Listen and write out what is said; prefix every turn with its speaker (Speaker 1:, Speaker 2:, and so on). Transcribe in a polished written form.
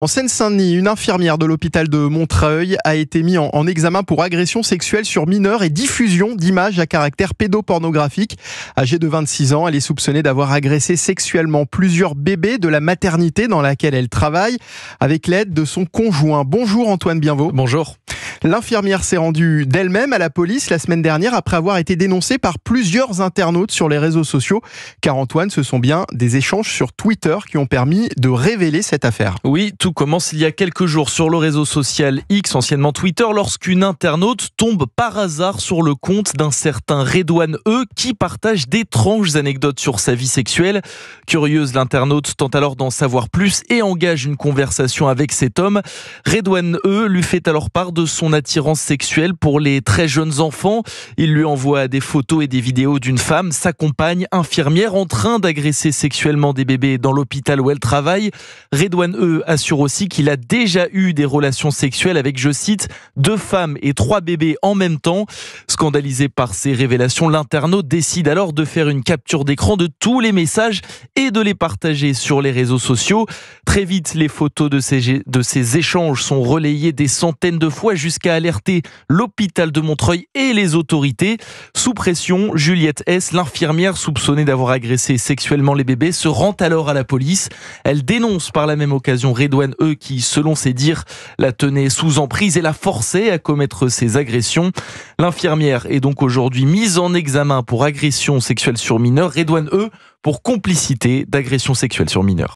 Speaker 1: En Seine-Saint-Denis, une infirmière de l'hôpital de Montreuil a été mise en examen pour agression sexuelle sur mineurs et diffusion d'images à caractère pédopornographique. Âgée de 26 ans, elle est soupçonnée d'avoir agressé sexuellement plusieurs bébés de la maternité dans laquelle elle travaille avec l'aide de son conjoint. Bonjour Antoine Bienvaux.
Speaker 2: Bonjour.
Speaker 1: L'infirmière s'est rendue d'elle-même à la police la semaine dernière après avoir été dénoncée par plusieurs internautes sur les réseaux sociaux. Car Antoine, ce sont bien des échanges sur Twitter qui ont permis de révéler cette affaire.
Speaker 2: Oui, tout commence il y a quelques jours sur le réseau social X, anciennement Twitter, lorsqu'une internaute tombe par hasard sur le compte d'un certain Redouane E qui partage d'étranges anecdotes sur sa vie sexuelle. Curieuse, l'internaute tente alors d'en savoir plus et engage une conversation avec cet homme. Redouane E lui fait alors part de son attirance sexuelle pour les très jeunes enfants. Il lui envoie des photos et des vidéos d'une femme, sa compagne, infirmière, en train d'agresser sexuellement des bébés dans l'hôpital où elle travaille. Redouane E assure aussi qu'il a déjà eu des relations sexuelles avec, je cite, 2 femmes et 3 bébés en même temps. Scandalisé par ces révélations, l'internaute décide alors de faire une capture d'écran de tous les messages et de les partager sur les réseaux sociaux. Très vite, les photos de ces échanges sont relayées des centaines de fois jusqu'à alerter l'hôpital de Montreuil et les autorités. Sous pression, Juliette S, l'infirmière soupçonnée d'avoir agressé sexuellement les bébés, se rend alors à la police. Elle dénonce par la même occasion Redouane E qui, selon ses dires, la tenait sous emprise et la forçait à commettre ces agressions. L'infirmière est donc aujourd'hui mise en examen pour agression sexuelle sur mineur. Redouane E pour complicité d'agression sexuelle sur mineur.